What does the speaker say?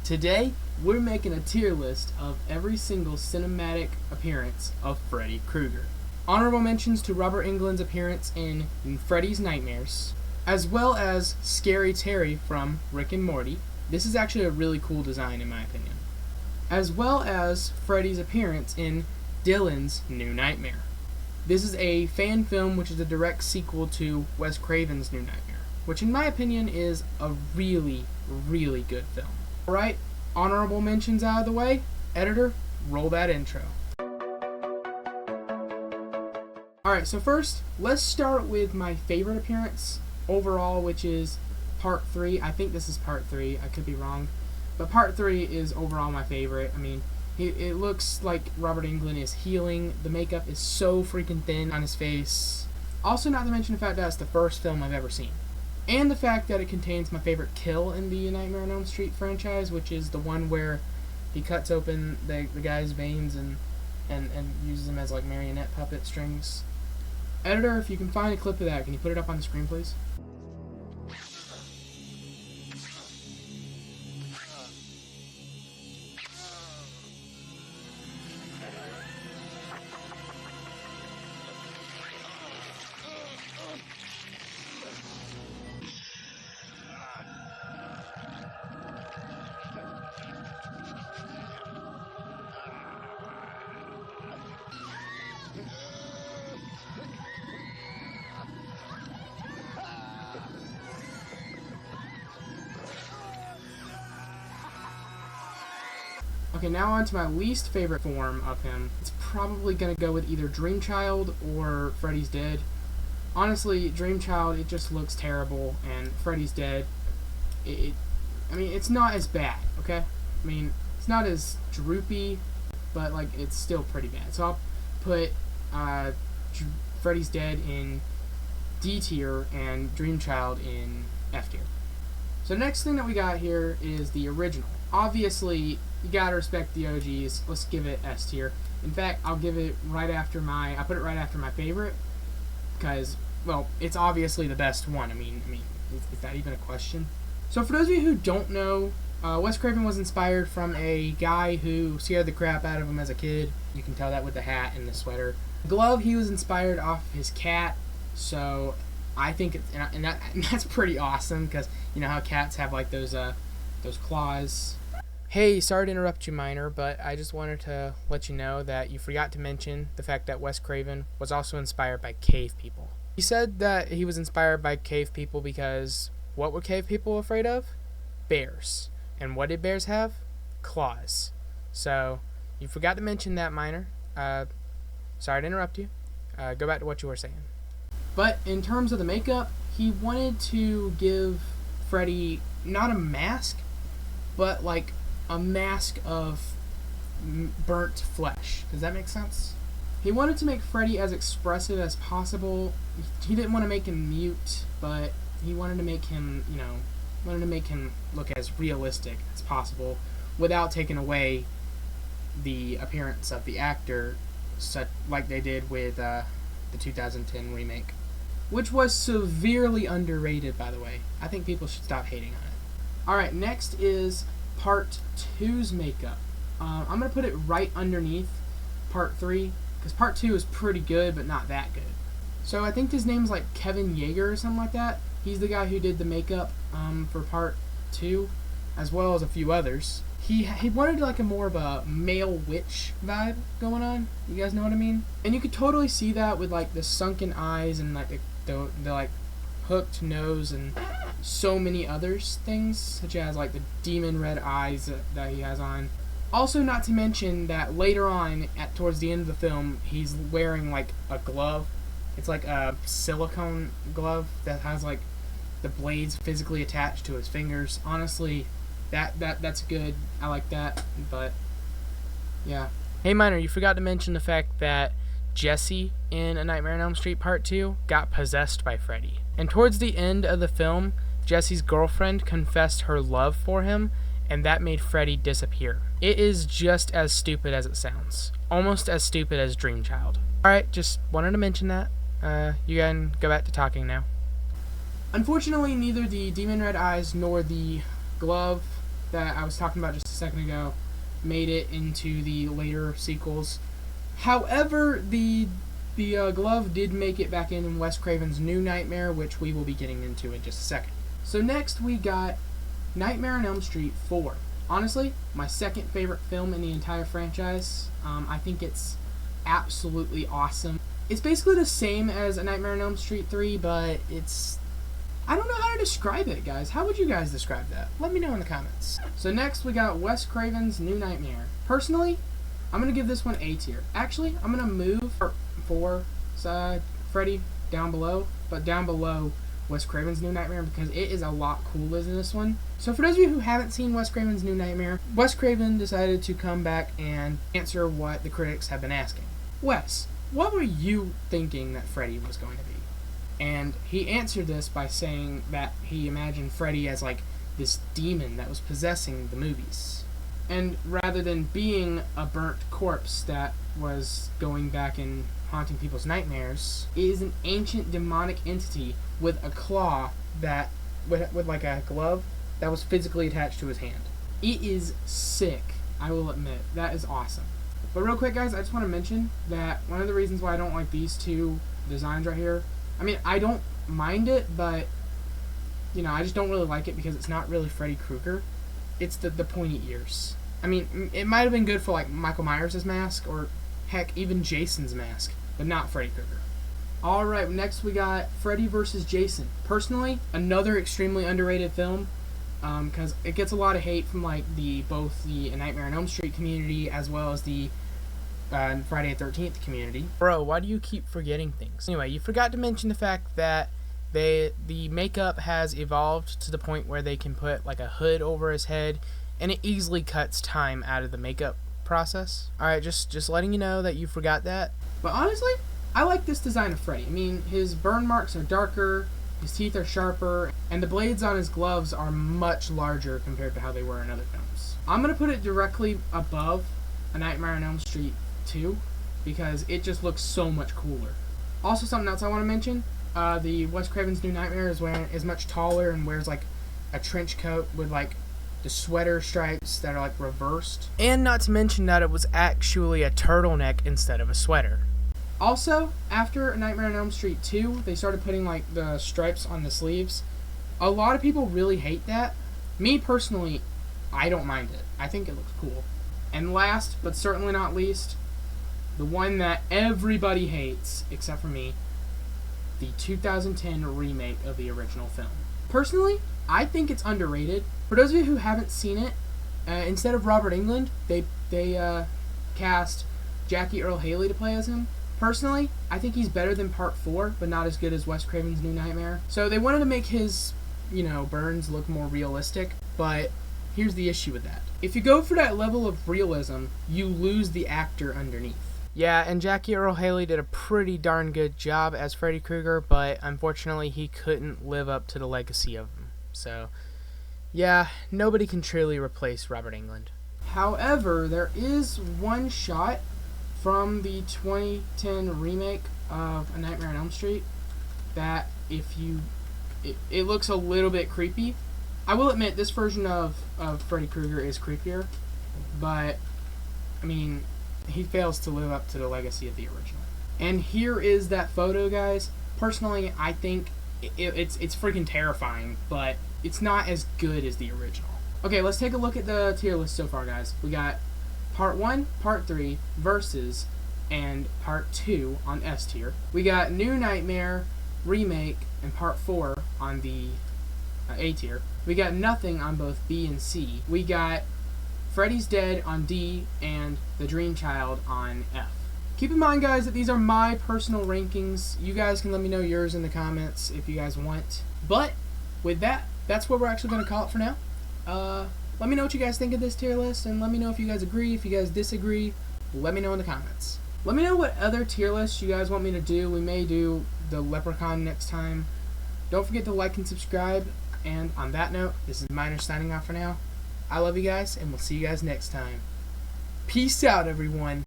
Today, we're making a tier list of every single cinematic appearance of Freddy Krueger. Honorable mentions to Robert Englund's appearance in Freddy's Nightmares, as well as Scary Terry from Rick and Morty. This is actually a really cool design in my opinion. As well as Freddy's appearance in Dylan's New Nightmare. This is a fan film which is a direct sequel to Wes Craven's New Nightmare, which in my opinion is a really, really good film. Alright, honorable mentions out of the way. Editor, roll that intro. Alright, so first, let's start with my favorite appearance overall, which is part 3. I think this is part 3. I could be wrong. But part 3 is overall my favorite. I mean, it looks like Robert Englund is healing. The makeup is so freaking thin on his face. Also, not to mention the fact that it's the first film I've ever seen. And the fact that it contains my favorite kill in the Nightmare on Elm Street franchise, which is the one where he cuts open the guy's veins and uses them as like marionette puppet strings. Editor, if you can find a clip of that, can you put it up on the screen, please? Okay, now on to my least favorite form of him. It's probably going to go with either Dreamchild or Freddy's Dead. Honestly, Dreamchild, it just looks terrible, and Freddy's Dead, I mean, it's not as bad, okay? I mean, it's not as droopy, but, like, it's still pretty bad. So I'll put Freddy's Dead in D tier and Dreamchild in F tier. So next thing that we got here is the original. Obviously, you gotta respect the OGs. Let's give it S tier. In fact, I'll give it right after I put it right after my favorite, because, well, it's obviously the best one. I mean, is that even a question? So for those of you who don't know, Wes Craven was inspired from a guy who scared the crap out of him as a kid. You can tell that with the hat and the sweater. The glove, he was inspired off his cat, so I think it's, and that's pretty awesome, because you know how cats have like those claws. Hey, sorry to interrupt you, Minor, but I just wanted to let you know that you forgot to mention the fact that Wes Craven was also inspired by cave people. He said that he was inspired by cave people because what were cave people afraid of? Bears. And what did bears have? Claws. So, you forgot to mention that, Minor. Sorry to interrupt you. Go back to what you were saying. But in terms of the makeup, he wanted to give Freddy not a mask, but like a mask of burnt flesh. Does that make sense? He wanted to make Freddy as expressive as possible. He didn't want to make him mute, but he wanted to make him, look as realistic as possible without taking away the appearance of the actor, like they did with the 2010 remake, which was severely underrated, by the way. I think people should stop hating on it. Alright, next is Part 2's makeup. I'm going to put it right underneath Part 3, because Part 2 is pretty good, but not that good. So I think his name's like Kevin Yeager or something like that. He's the guy who did the makeup for Part 2, as well as a few others. He wanted like a more of a male witch vibe going on. You guys know what I mean? And you could totally see that with like the sunken eyes and like the like hooked nose and so many others things, such as like the demon red eyes that he has on. Also, not to mention that later on, towards the end of the film, he's wearing like a glove. It's like a silicone glove that has like the blades physically attached to his fingers. Honestly, that's good. I like that. But yeah. Hey, Minor, you forgot to mention the fact that Jesse in A Nightmare on Elm Street Part 2 got possessed by Freddy. And towards the end of the film, Jesse's girlfriend confessed her love for him, and that made Freddy disappear. It is just as stupid as it sounds. Almost as stupid as Dreamchild. Alright, just wanted to mention that. You can go back to talking now. Unfortunately, neither the demon red eyes nor the glove that I was talking about just a second ago made it into the later sequels. However, the glove did make it back in Wes Craven's New Nightmare, which we will be getting into in just a second. So next we got Nightmare on Elm Street 4. Honestly, my second favorite film in the entire franchise. I think it's absolutely awesome. It's basically the same as A Nightmare on Elm Street 3, but it's... I don't know how to describe it, guys. How would you guys describe that? Let me know in the comments. So next we got Wes Craven's New Nightmare. Personally, I'm going to give this one A tier. Actually, I'm going to move for Freddy down below, but down below Wes Craven's New Nightmare because it is a lot cooler than this one. So for those of you who haven't seen Wes Craven's New Nightmare, Wes Craven decided to come back and answer what the critics have been asking. Wes, what were you thinking that Freddy was going to be? And he answered this by saying that he imagined Freddy as like this demon that was possessing the movies. And rather than being a burnt corpse that was going back and haunting people's nightmares, it is an ancient demonic entity with a claw that, with like a glove that was physically attached to his hand. It is sick, I will admit. That is awesome. But real quick, guys, I just want to mention that one of the reasons why I don't like these two designs right here, I mean, I don't mind it, but, you know, I just don't really like it because it's not really Freddy Krueger. It's the pointy ears. I mean, it might have been good for, like, Michael Myers' mask, or, heck, even Jason's mask, but not Freddy Krueger. Alright, next we got Freddy vs. Jason. Personally, another extremely underrated film, because it gets a lot of hate from, like, both the Nightmare on Elm Street community, as well as the Friday the 13th community. Bro, why do you keep forgetting things? Anyway, you forgot to mention the fact that the makeup has evolved to the point where they can put like a hood over his head, and it easily cuts time out of the makeup process. Alright, just letting you know that you forgot that. But honestly, I like this design of Freddy. I mean, his burn marks are darker, his teeth are sharper, and the blades on his gloves are much larger compared to how they were in other films. I'm going to put it directly above A Nightmare on Elm Street 2 because it just looks so much cooler. Also, something else I want to mention, the Wes Craven's New Nightmare is much taller and wears like a trench coat with like the sweater stripes that are like reversed. And not to mention that it was actually a turtleneck instead of a sweater. Also, after A Nightmare on Elm Street 2, they started putting like the stripes on the sleeves. A lot of people really hate that. Me personally, I don't mind it. I think it looks cool. And last, but certainly not least, the one that everybody hates, except for me, the 2010 remake of the original film. Personally, I think it's underrated. For those of you who haven't seen it, instead of Robert Englund, they cast Jackie Earle Haley to play as him. Personally, I think he's better than Part 4, but not as good as Wes Craven's New Nightmare. So they wanted to make his, burns look more realistic, but here's the issue with that. If you go for that level of realism, you lose the actor underneath. Yeah, and Jackie Earle Haley did a pretty darn good job as Freddy Krueger, but unfortunately he couldn't live up to the legacy of him. So, yeah, nobody can truly replace Robert Englund. However, there is one shot from the 2010 remake of A Nightmare on Elm Street that it looks a little bit creepy. I will admit, this version of Freddy Krueger is creepier, but, I mean, he fails to live up to the legacy of the original. And here is that photo, guys. Personally, I think it's freaking terrifying, but it's not as good as the original. Okay, let's take a look at the tier list so far, guys. We got Part 1, Part 3, Versus, and Part 2 on S tier. We got New Nightmare, Remake, and Part 4 on the A tier. We got Nothing on both B and C. We got Freddy's Dead on D and The Dream Child on F. Keep in mind, guys, that these are my personal rankings. You guys can let me know yours in the comments if you guys want. But with that, that's what we're actually going to call it for now. Let me know what you guys think of this tier list, and let me know if you guys agree, if you guys disagree. Let me know in the comments. Let me know what other tier lists you guys want me to do. We may do the leprechaun next time. Don't forget to like and subscribe. And on that note, this is Miner signing off for now. I love you guys, and we'll see you guys next time. Peace out, everyone.